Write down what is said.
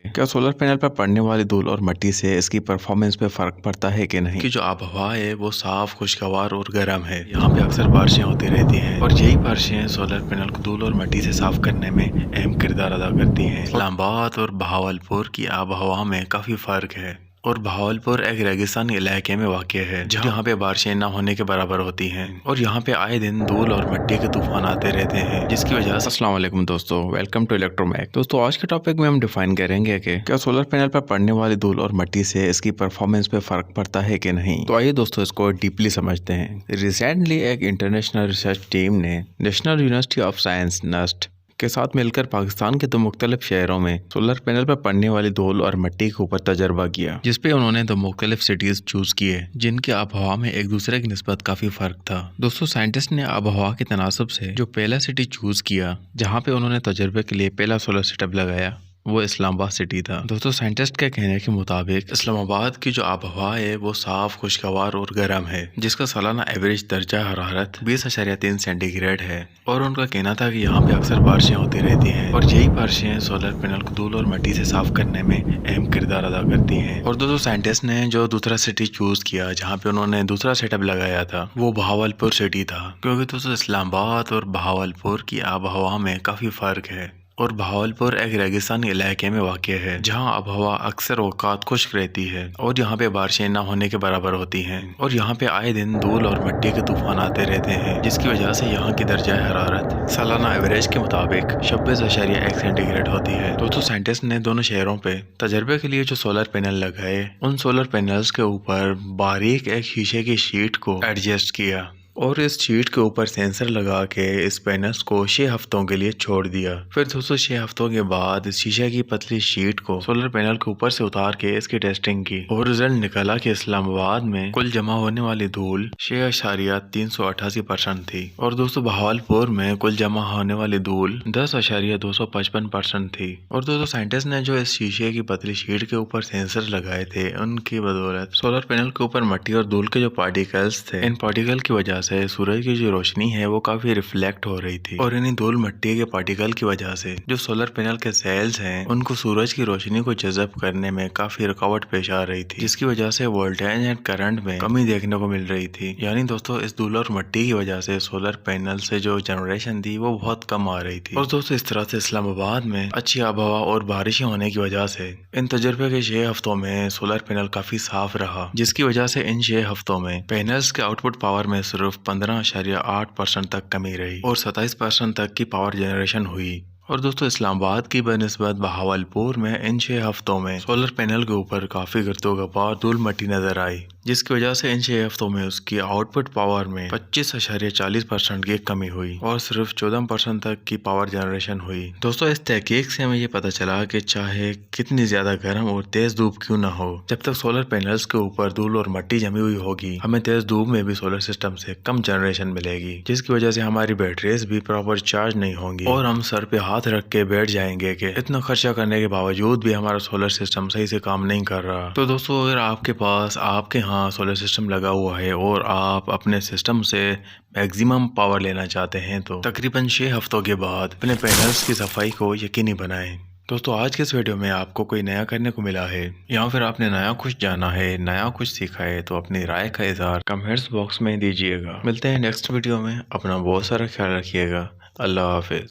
क्या solar panel पर पड़ने वाली धूल और मिट्टी से इसकी परफॉर्मेंस पे फर्क पड़ता है कि नहीं? कि जो आबहवा है वो साफ, खुशगवार और गर्म है। यहाँ पे अक्सर बारिशें होती रहती हैं और यही बारिशें सोलर पैनल को धूल और मिट्टी से साफ करने में अहम किरदार अदा करती हैं। इस्लामाबाद और बहावलपुर की आबहवा में काफी फर्क है और बहावलपुर एक रेगिस्तानी इलाके में वाक़ है जहाँ पे बारिशें न होने के बराबर होती हैं और यहाँ पे आए दिन धूल और मिट्टी के तूफान आते रहते हैं, जिसकी वजह से अस्सलाम वालेकुम दोस्तों, वेलकम टू इलेक्ट्रोमैक। दोस्तों आज के टॉपिक में हम डिफाइन करेंगे कि क्या सोलर पैनल पर पड़ने वाली धूल और मिट्टी से इसकी परफॉर्मेंस पे फर्क पड़ता है कि नहीं। तो आइए दोस्तों इसको डीपली समझते हैं। रिसेंटली एक इंटरनेशनल रिसर्च टीम ने national university of science NUST के साथ मिलकर पाकिस्तान के दो मुख्तलिफ शहरों में सोलर पैनल पर पड़ने वाली धूल और मिट्टी के ऊपर तजर्बा किया, जिसपे उन्होंने दो मुख्तलिफ सिटीज चूज किए जिनके आबहवा में एक दूसरे की निस्बत काफी फर्क था। दोस्तों साइंटिस्ट ने आबहवा के तनासब से जो पहला सिटी चूज किया जहाँ पे उन्होंने तजर्बे के लिए पहला सोलर सेटअप लगाया वो इस्लामाबाद सिटी था। दोस्तों साइंटिस्ट के कहने के मुताबिक इस्लामाबाद की जो आबहवा है वो साफ, खुशगवार और गर्म है, जिसका सालाना एवरेज दर्जा हरारत 20.3 सेंटीग्रेड है और उनका कहना था कि यहाँ पे अक्सर बारिशें होती रहती हैं और यही बारिशें सोलर पैनल को धूल और मिट्टी से साफ करने में अहम किरदार अदा करती हैं। और दोस्तों साइंटिस्ट ने जो दूसरा सिटी चूज किया जहाँ पे उन्होंने दूसरा सेटअप लगाया था वो बहावलपुर सिटी था, क्योंकि दोस्तों इस्लामाबाद और बहावलपुर की आबहवा में काफी फर्क है और बहावलपुर एक रेगिस्तानी इलाके में वाक़ है जहाँ आबहवा अक्सर औकात खुश्क रहती है और यहाँ पे बारिशें न होने के बराबर होती हैं और यहाँ पे आए दिन धूल और मिट्टी के तूफान आते रहते हैं, जिसकी वजह से यहाँ की दर्जा हरारत सालाना एवरेज के मुताबिक 26.1 सेंटीग्रेड होती है। दोस्तों साइंटिस्ट ने दोनों शहरों पे तजर्बे के लिए जो सोलर पैनल लगाए उन सोलर पैनल्स के ऊपर बारीक एक शीशे की शीट को एडजस्ट किया और इस शीट के ऊपर सेंसर लगा के इस पैनल्स को 6 हफ्तों के लिए छोड़ दिया। फिर दोस्तों 6 हफ्तों के बाद इस शीशे की पतली शीट को सोलर पैनल के ऊपर से उतार के इसकी टेस्टिंग की और रिजल्ट निकला कि इस्लामाबाद में कुल जमा होने वाली धूल 6.388% थी और दोस्तों बहावलपुर में कुल जमा होने वाली धूल 10.255% थी। और दोस्तों साइंटिस्ट ने जो इस शीशे की पतली शीट के ऊपर सेंसर लगाए थे उनकी बदौलत सोलर पैनल के ऊपर मिट्टी और धूल के जो पार्टिकल्स थे, इन पार्टिकल की वजह से सूरज की जो रोशनी है वो काफी रिफ्लेक्ट हो रही थी और इन्हीं धूल मिट्टी के पार्टिकल की वजह से जो सोलर पैनल के सेल्स हैं उनको सूरज की रोशनी को जज़ब करने में काफी रुकावट पेश आ रही थी, जिसकी वजह से वोल्टेज एंड करंट में कमी देखने को मिल रही थी। यानी दोस्तों इस धूल और मिट्टी की वजह से सोलर पैनल से जो जनरेशन थी वो बहुत कम आ रही थी। और दोस्तों इस तरह से इस्लामाबाद में अच्छी आबहवा और बारिशें होने की वजह से इन तजर्बे के 6 हफ्तों में सोलर पैनल काफी साफ रहा, जिसकी वजह से इन 6 हफ्तों में पैनल्स के आउटपुट पावर में सिर्फ 15.8% तक कमी रही और 27% तक की पावर जनरेशन हुई। और दोस्तों इस्लामाबाद की बनस्बत बहावलपुर में इन 6 हफ्तों में सोलर पैनल के ऊपर काफी गिरदोगबार धूल मिट्टी नजर आई, जिसकी वजह से इन 6 हफ्तों में उसकी आउटपुट पावर में 25.40% की कमी हुई और सिर्फ 14% तक की पावर जनरेशन हुई। दोस्तों इस तहकीक से हमें ये पता चला कि चाहे कितनी ज्यादा गर्म और तेज धूप क्यों ना हो, जब तक सोलर पैनल्स के ऊपर धूल और मिट्टी जमी हुई होगी हमें तेज धूप में भी सोलर सिस्टम से कम जनरेशन मिलेगी, जिसकी वजह से हमारी बैटरीज भी प्रॉपर चार्ज नहीं होंगी और हम सर पे हाथ रख के बैठ जाएंगे कि इतना खर्चा करने के बावजूद भी हमारा सोलर सिस्टम सही से काम नहीं कर रहा। तो दोस्तों अगर आपके पास आपके यहाँ सोलर सिस्टम लगा हुआ है और आप अपने सिस्टम से मैक्सिमम पावर लेना चाहते हैं तो तकरीबन 6 हफ्तों के बाद अपने पैनल्स की सफाई को यकीनी बनाएं। दोस्तों आज के इस वीडियो में आपको कोई नया करने को मिला है या फिर आपने नया कुछ जाना है, नया कुछ सीखा है तो अपनी राय का इजहार कमेंट्स बॉक्स में दीजिएगा। मिलते हैं नेक्स्ट वीडियो में, अपना बहुत सारा ख्याल रखिएगा। अल्लाह हाफिज।